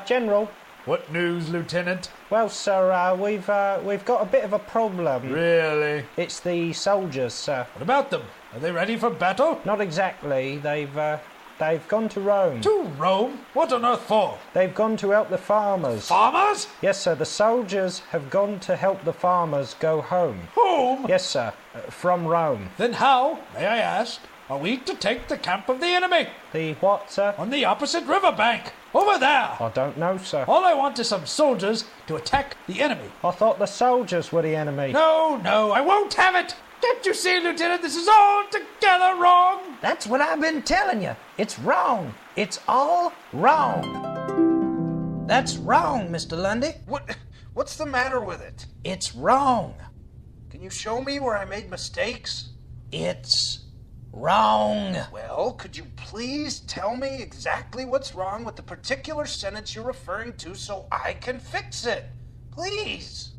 General. What news, Lieutenant? Well, sir, we've got a bit of a problem. Really? It's the soldiers, sir. What about them? Are they ready for battle? Not exactly. They've gone to Rome. To Rome? What on earth for? They've gone to help the farmers. Farmers? Yes, sir. The soldiers have gone to help the farmers go home. Home? Yes, sir. From Rome. Then how, may I ask, are we to take the camp of the enemy? The what, sir? On the opposite riverbank. Over there. I don't know, sir. All I want is some soldiers to attack the enemy. I thought the soldiers were the enemy. No, I won't have it. Can't you see, Lieutenant, this is altogether wrong? That's what I've been telling you. It's wrong. It's all wrong. That's wrong, Mr. Lundy. What's the matter with it? It's wrong. Can you show me where I made mistakes? It's wrong. Well, could you please tell me exactly what's wrong with the particular sentence you're referring to so I can fix it? Please.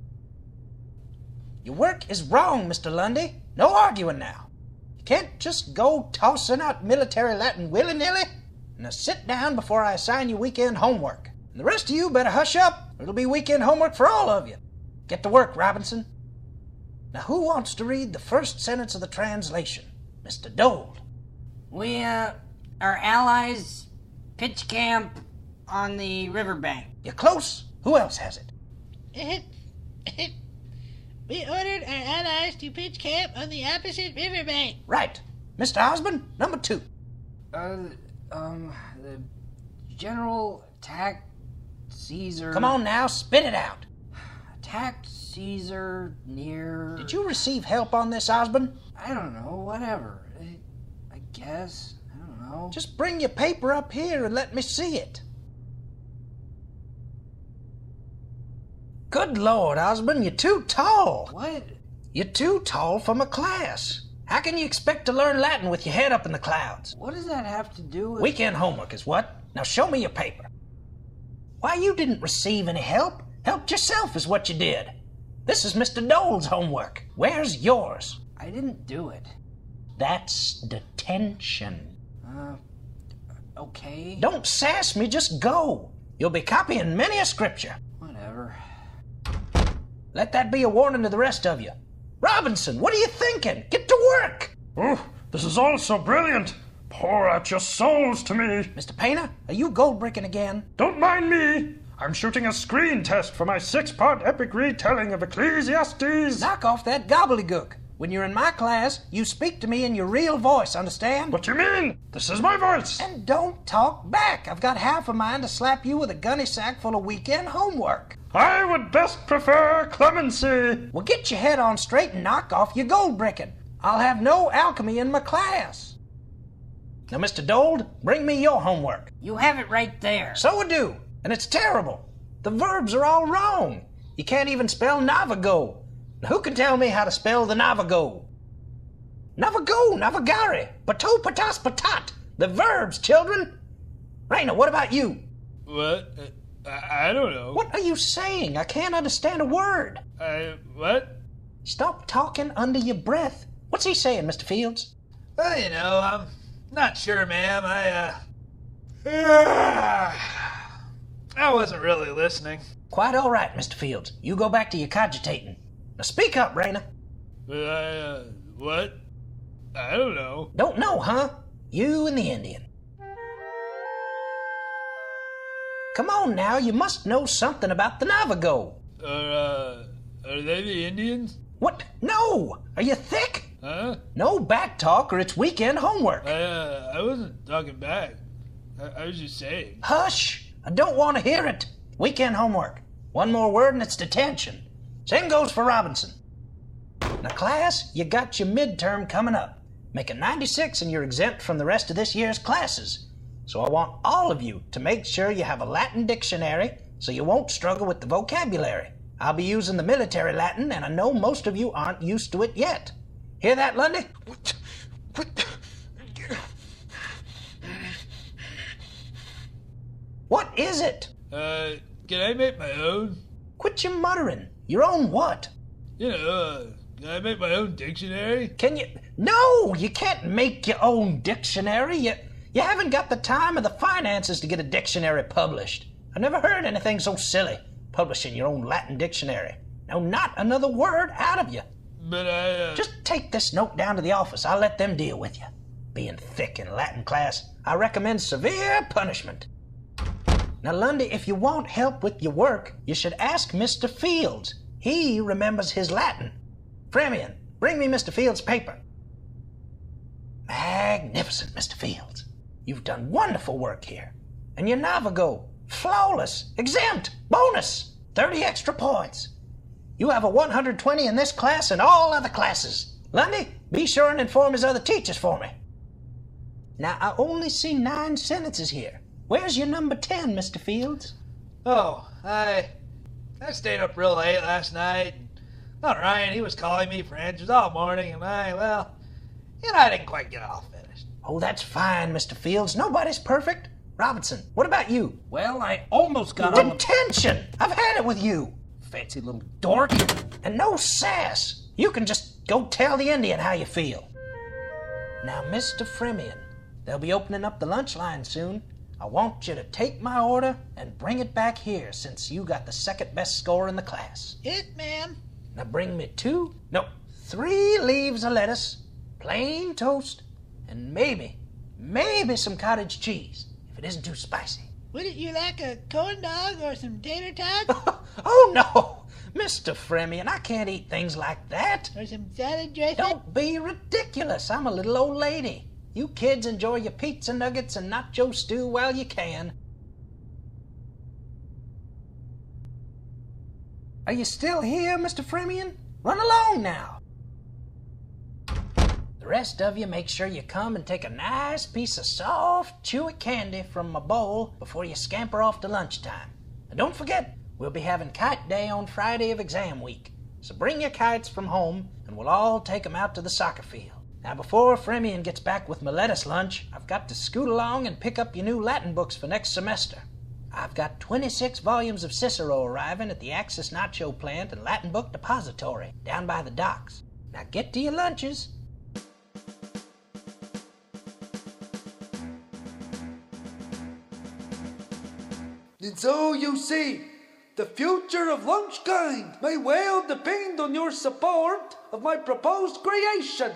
Your work is wrong, Mr. Lundy. No arguing now. You can't just go tossing out military Latin willy-nilly. Now sit down before I assign you weekend homework. And the rest of you better hush up, or it'll be weekend homework for all of you. Get to work, Robinson. Now who wants to read the first sentence of the translation? Mr. Dole. We, our allies pitch camp on the riverbank. You're close. Who else has it? We ordered our allies to pitch camp on the opposite riverbank. Right. Mr. Osborne, number 2. The general attacked Caesar... Come on now, spit it out. Attacked Caesar near... Did you receive help on this, Osborne? I don't know, whatever. I guess. I don't know. Just bring your paper up here and let me see it. Good Lord, Osborne, you're too tall. What? You're too tall for my class. How can you expect to learn Latin with your head up in the clouds? What does that have to do with... Weekend homework is what? Now show me your paper. Why, you didn't receive any help. Helped yourself is what you did. This is Mr. Dole's homework. Where's yours? I didn't do it. That's detention. Okay. Don't sass me, just go. You'll be copying many a scripture. Whatever. Let that be a warning to the rest of you. Robinson, what are you thinking? Get to work! Oh, this is all so brilliant. Pour out your souls to me. Mr. Painter, are you gold bricking again? Don't mind me. I'm shooting a screen test for my 6-part epic retelling of Ecclesiastes. Knock off that gobbledygook. When you're in my class, you speak to me in your real voice, understand? What do you mean? This is my voice. And don't talk back. I've got half a mind to slap you with a gunny sack full of weekend homework. I would best prefer clemency. Well, get your head on straight and knock off your gold bricking. I'll have no alchemy in my class. Now, Mr. Dold, bring me your homework. You have it right there. So I do, and it's terrible. The verbs are all wrong. You can't even spell Navago. Now, who can tell me how to spell the Navago? Navago, Navigare, pato, patas, patat. The verbs, children. Raina, what about you? What? I don't know. What are you saying? I can't understand a word. What? Stop talking under your breath. What's he saying, Mr. Fields? Well, I'm not sure, ma'am. I wasn't really listening. Quite all right, Mr. Fields. You go back to your cogitating. Now speak up, Raina. What? I don't know. Don't know, huh? You and the Indian. Come on now, you must know something about the Navajo. Are they the Indians? What? No! Are you thick? Huh? No back talk or it's weekend homework. I wasn't talking back. I was just saying. Hush! I don't want to hear it. Weekend homework. One more word and it's detention. Same goes for Robinson. Now, class, you got your midterm coming up. Make a 96 and you're exempt from the rest of this year's classes. So I want all of you to make sure you have a Latin dictionary so you won't struggle with the vocabulary. I'll be using the military Latin, and I know most of you aren't used to it yet. Hear that, Lundy? What is it? Can I make my own? Quit your muttering. Your own what? Can I make my own dictionary? Can you? No, you can't make your own dictionary. You haven't got the time or the finances to get a dictionary published. I never heard anything so silly, publishing your own Latin dictionary. No, not another word out of you. But I, Just take this note down to the office. I'll let them deal with you. Being thick in Latin class, I recommend severe punishment. Now, Lundy, if you want help with your work, you should ask Mr. Fields. He remembers his Latin. Fremion, bring me Mr. Fields' paper. Magnificent, Mr. Fields. You've done wonderful work here. And your Navago, flawless, exempt, bonus, 30 extra points. You have a 120 in this class and all other classes. Lundy, be sure and inform his other teachers for me. Now, I only see 9 sentences here. Where's your number 10, Mr. Fields? Oh, I stayed up real late last night. Ryan, he was calling me for answers all morning, and I didn't quite get all finished. Oh, that's fine, Mr. Fields. Nobody's perfect. Robinson, what about you? Well, I almost got on the Detention! I've had it with you. fancy little dork. And no sass. You can just go tell the Indian how you feel. Now, Mr. Fremion, they'll be opening up the lunch line soon. I want you to take my order and bring it back here since you got the second best score in the class. Yes, ma'am. Now bring me 3 leaves of lettuce, plain toast, and maybe some cottage cheese, if it isn't too spicy. Wouldn't you like a corn dog or some tater tots? Oh no, Mr. Fremion, I can't eat things like that. Or some salad dressing? Don't be ridiculous. I'm a little old lady. You kids enjoy your pizza nuggets and nacho stew while you can. Are you still here, Mr. Fremion? Run along now. The rest of you make sure you come and take a nice piece of soft, chewy candy from my bowl before you scamper off to lunchtime. And don't forget, we'll be having kite day on Friday of exam week. So bring your kites from home and we'll all take 'em out to the soccer field. Now, before Fremion gets back with my lettuce lunch, I've got to scoot along and pick up your new Latin books for next semester. I've got 26 volumes of Cicero arriving at the Axis Nacho Plant and Latin Book Depository down by the docks. Now get to your lunches. And so you see, the future of lunchkind may well depend on your support of my proposed creation.